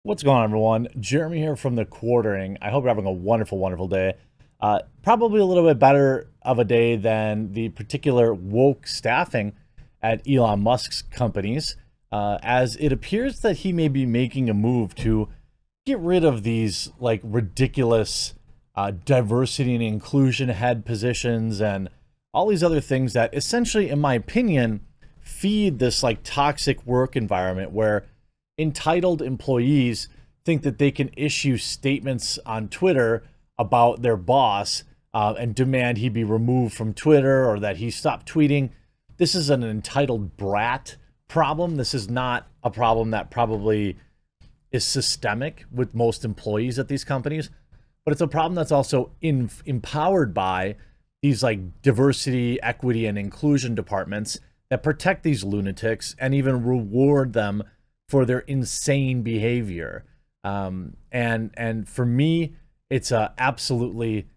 What's going on, everyone? Jeremy here from the Quartering. I hope you're having a wonderful, wonderful day. Probably a little bit better of a day than the particular woke staffing at Elon Musk's companies, as it appears that he may be making a move to get rid of these like ridiculous diversity and inclusion head positions and all these other things that essentially, in my opinion, feed this like toxic work environment where entitled employees think that they can issue statements on Twitter about their boss and demand he be removed from Twitter or that he stop tweeting. This is an entitled brat problem. This is not a problem that probably is systemic with most employees at these companies, but it's a problem that's also empowered by these like diversity, equity, and inclusion departments that protect these lunatics and even reward them for their insane behavior. And for me, it's absolutely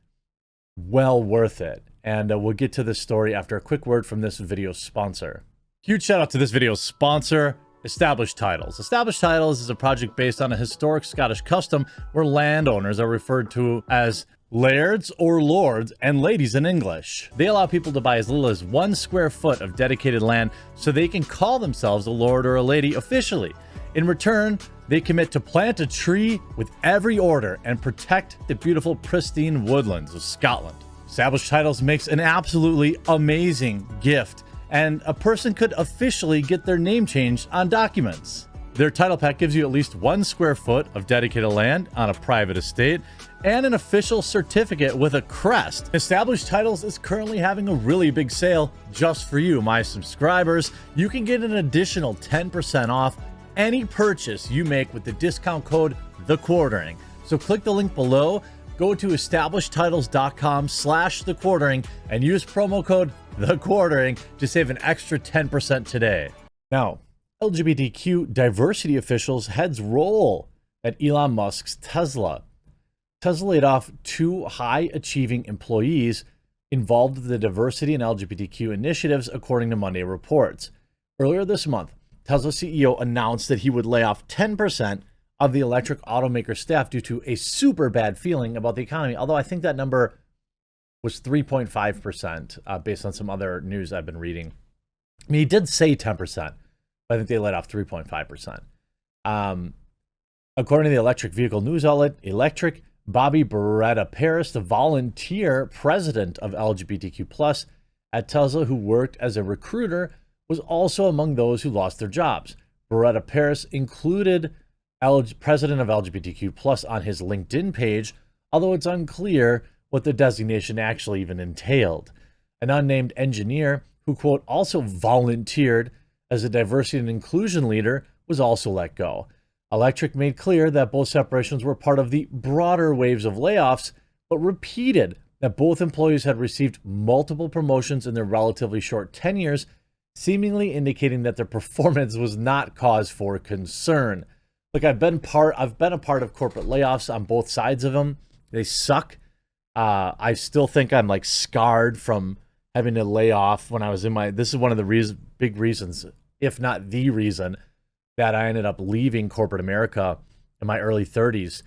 well worth it. And we'll get to this story after a quick word from this video's sponsor. Huge shout out to this video's sponsor, Established Titles. Established Titles is a project based on a historic Scottish custom where landowners are referred to as lairds or lords and ladies in English. They allow people to buy as little as 1 square foot of dedicated land so they can call themselves a lord or a lady officially. In return, they commit to plant a tree with every order and protect the beautiful pristine woodlands of Scotland. Established Titles makes an absolutely amazing gift, and a person could officially get their name changed on documents. Their title pack gives you at least 1 square foot of dedicated land on a private estate and an official certificate with a crest. Established Titles is currently having a really big sale just for you, my subscribers. You can get an additional 10% off any purchase you make with the discount code TheQuartering. So click the link below, go to establishedtitles.com/TheQuartering and use promo code TheQuartering to save an extra 10% today. Now, LGBTQ diversity officials heads roll at Elon Musk's Tesla. Tesla laid off 2 high-achieving employees involved with the diversity and LGBTQ initiatives, according to Monday reports. Earlier this month, Tesla CEO announced that he would lay off 10% of the electric automaker staff due to a super bad feeling about the economy, although I think that number was 3.5% based on some other news I've been reading. I mean, he did say 10%. I think they let off 3.5%. According to the electric vehicle news outlet Electric, Bobby Beretta Paris, the volunteer president of LGBTQ+ at Tesla who worked as a recruiter, was also among those who lost their jobs. Beretta Paris included president of LGBTQ+ on his LinkedIn page, although it's unclear what the designation actually even entailed. An unnamed engineer who, quote, also volunteered as a diversity and inclusion leader was also let go. Electric made clear that both separations were part of the broader waves of layoffs, but repeated that both employees had received multiple promotions in their relatively short tenures, seemingly indicating that their performance was not cause for concern. Look, I've been a part of corporate layoffs on both sides of them. They suck. I still think I'm like scarred from having to lay off when I was in this is one of the big reasons, if not the reason, that I ended up leaving corporate America in my early 30s,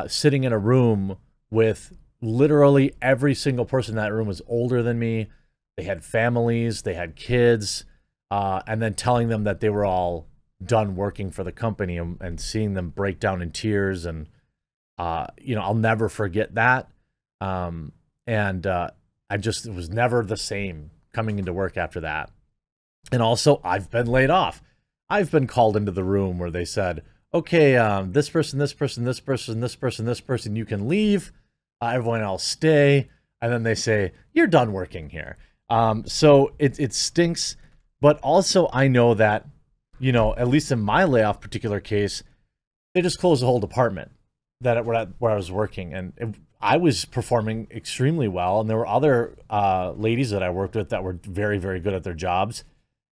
sitting in a room with literally every single person in that room was older than me. They had families, they had kids, and then telling them that they were all done working for the company and seeing them break down in tears. And, I'll never forget that. It was never the same coming into work after that. And also, I've been laid off. I've been called into the room where they said, okay, this person, this person, this person, this person, this person, you can leave. Everyone else stay. And then they say, you're done working here. So it stinks. But also, I know that, at least in my layoff particular case, they just closed the whole department where I was working. And I was performing extremely well. And there were other ladies that I worked with that were very, very good at their jobs.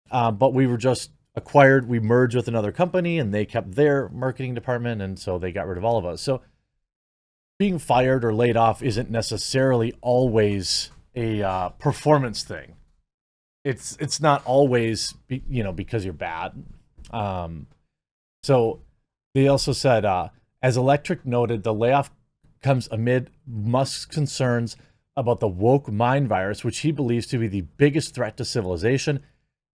But we were just acquired. We merged with another company and they kept their marketing department. And so they got rid of all of us. So being fired or laid off isn't necessarily always a performance thing. It's not always, because you're bad. So They also said, as Electric noted, the layoff comes amid Musk's concerns about the woke mind virus, which he believes to be the biggest threat to civilization.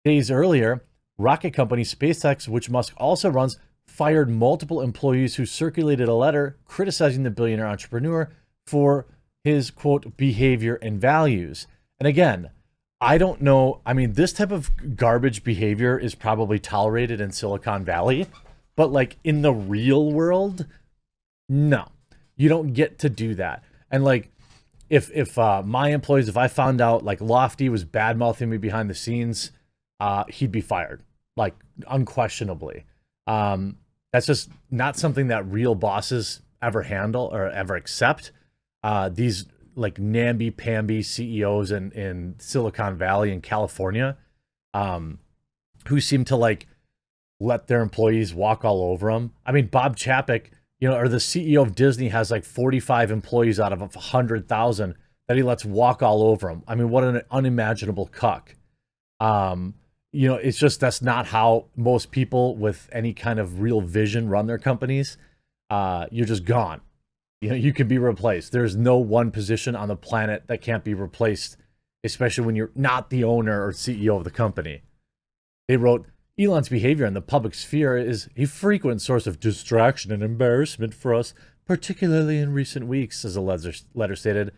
Days earlier, rocket company SpaceX, which Musk also runs, fired multiple employees who circulated a letter criticizing the billionaire entrepreneur for his, quote, behavior and values. And again, I don't know. I mean, this type of garbage behavior is probably tolerated in Silicon Valley, but like in the real world, no, you don't get to do that. And like, if my employees, if I found out like Lofty was bad mouthing me behind the scenes, he'd be fired, like unquestionably. That's just not something that real bosses ever handle or ever accept. These like namby-pamby CEOs in Silicon Valley and California, who seem to like let their employees walk all over them. I mean, Bob Chapek, or the CEO of Disney has like 45 employees out of 100,000 that he lets walk all over him. I mean, what an unimaginable cuck. It's just, that's not how most people with any kind of real vision run their companies. You're just gone. You can be replaced. There's no one position on the planet that can't be replaced, especially when you're not the owner or CEO of the company. They wrote, Elon's behavior in the public sphere is a frequent source of distraction and embarrassment for us, particularly in recent weeks, as the letter stated.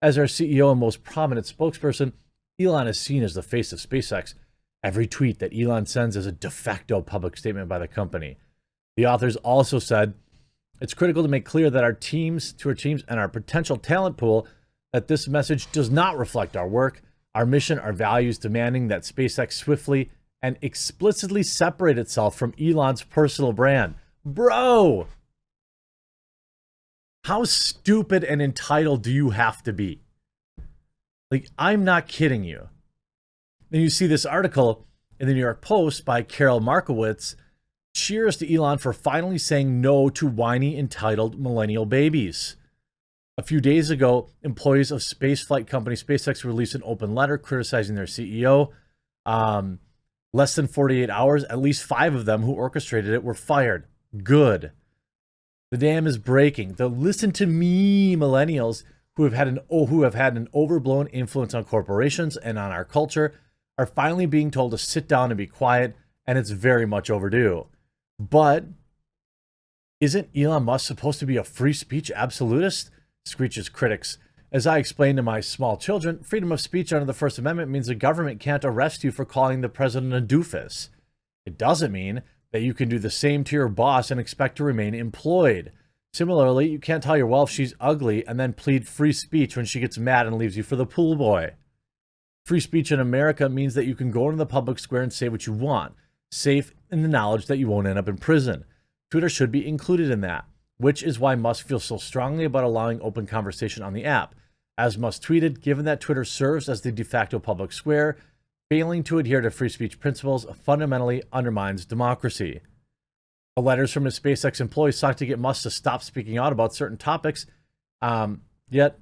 As our CEO and most prominent spokesperson, Elon is seen as the face of SpaceX. Every tweet that Elon sends is a de facto public statement by the company. The authors also said, it's critical to make clear that our teams and our potential talent pool that this message does not reflect our work, our mission, our values, demanding that SpaceX swiftly and explicitly separate itself from Elon's personal brand. Bro! How stupid and entitled do you have to be? Like, I'm not kidding you. Then you see this article in the New York Post by Carol Markowitz. Cheers to Elon for finally saying no to whiny, entitled millennial babies. A few days ago, employees of spaceflight company SpaceX released an open letter criticizing their CEO. Less than 48 hours, at least 5 of them who orchestrated it were fired. Good. The dam is breaking. The listen to me millennials who have had an overblown influence on corporations and on our culture are finally being told to sit down and be quiet, and it's very much overdue. But isn't Elon Musk supposed to be a free speech absolutist? Screeches critics. As I explained to my small children, freedom of speech under the First Amendment means the government can't arrest you for calling the president a doofus. It doesn't mean that you can do the same to your boss and expect to remain employed. Similarly, you can't tell your wife she's ugly and then plead free speech when she gets mad and leaves you for the pool boy. Free speech in America means that you can go into the public square and say what you want, safe in the knowledge that you won't end up in prison. Twitter should be included in that, which is why Musk feels so strongly about allowing open conversation on the app. As Musk tweeted, given that Twitter serves as the de facto public square, failing to adhere to free speech principles fundamentally undermines democracy. The letters from his SpaceX employees sought to get Musk to stop speaking out about certain topics, yet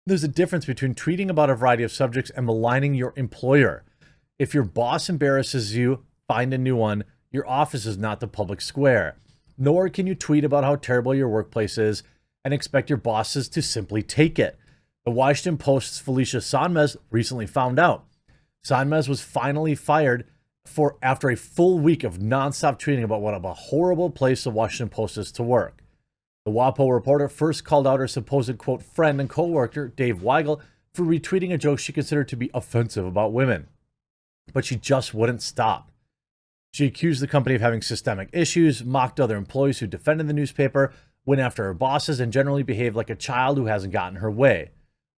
there's a difference between tweeting about a variety of subjects and maligning your employer. If your boss embarrasses you, find a new one. Your office is not the public square. Nor can you tweet about how terrible your workplace is and expect your bosses to simply take it. The Washington Post's Felicia Sonmez recently found out. Sonmez was finally fired after a full week of nonstop tweeting about what a horrible place the Washington Post is to work. The WAPO reporter first called out her supposed, quote, friend and co-worker, Dave Weigel, for retweeting a joke she considered to be offensive about women. But she just wouldn't stop. She accused the company of having systemic issues, mocked other employees who defended the newspaper, went after her bosses, and generally behaved like a child who hasn't gotten her way.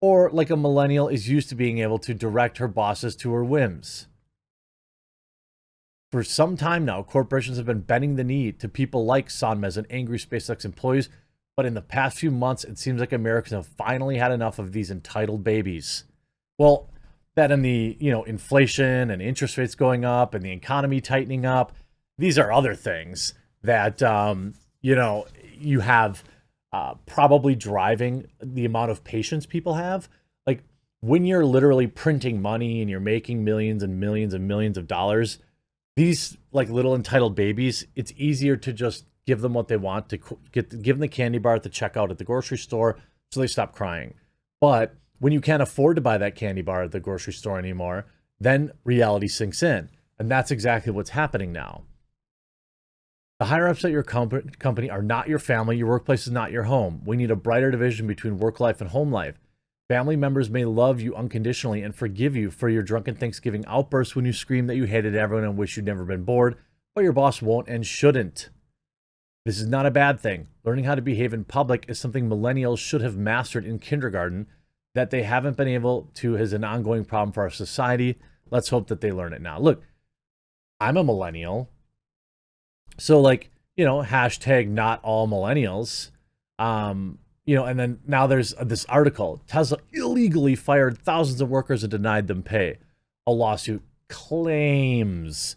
Or like a millennial is used to being able to direct her bosses to her whims. For some time now, corporations have been bending the knee to people like Sonmez and angry SpaceX employees, but in the past few months, it seems like Americans have finally had enough of these entitled babies. Well, that and the, inflation and interest rates going up and the economy tightening up, these are other things that, you have probably driving the amount of patience people have. Like when you're literally printing money and you're making millions and millions and millions of dollars, these like little entitled babies, it's easier to just give them what they want, to give them the candy bar at the checkout at the grocery store so they stop crying. But when you can't afford to buy that candy bar at the grocery store anymore, then reality sinks in. And that's exactly what's happening now. The higher-ups at your company are not your family. Your workplace is not your home. We need a brighter division between work life and home life. Family members may love you unconditionally and forgive you for your drunken Thanksgiving outbursts when you scream that you hated everyone and wish you'd never been bored, but your boss won't and shouldn't. This is not a bad thing. Learning how to behave in public is something millennials should have mastered in kindergarten that they haven't been able to is an ongoing problem for our society. Let's hope that they learn it now. Look, I'm a millennial. So like, hashtag not all millennials. And then now there's this article. Tesla illegally fired thousands of workers and denied them pay. A lawsuit claims,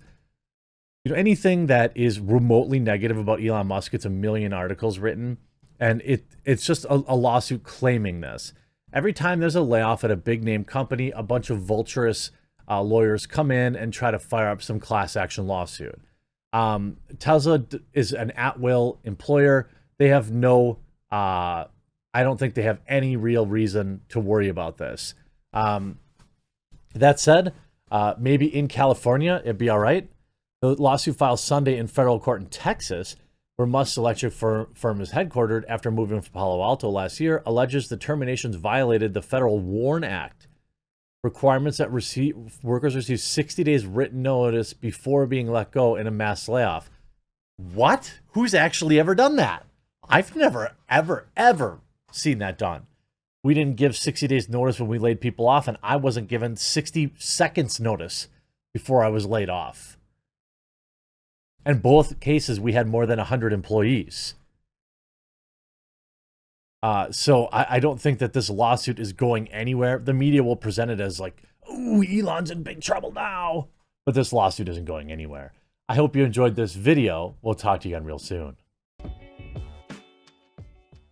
anything that is remotely negative about Elon Musk, it's a million articles written. And it's just a lawsuit claiming this. Every time there's a layoff at a big name company, a bunch of vulturous lawyers come in and try to fire up some class action lawsuit. Tesla is an at-will employer. They have I don't think they have any real reason to worry about this. That said, maybe in California, it'd be all right. The lawsuit filed Sunday in federal court in Texas, where Musk's electric firm is headquartered after moving from Palo Alto last year, alleges the terminations violated the Federal WARN Act. Requirements that workers receive 60 days written notice before being let go in a mass layoff. What? Who's actually ever done that? I've never, ever seen that done. We didn't give 60 days notice when we laid people off, and I wasn't given 60 seconds notice before I was laid off. In both cases, we had more than 100 employees. So I don't think that this lawsuit is going anywhere. The media will present it as like, ooh, Elon's in big trouble now. But this lawsuit isn't going anywhere. I hope you enjoyed this video. We'll talk to you again real soon.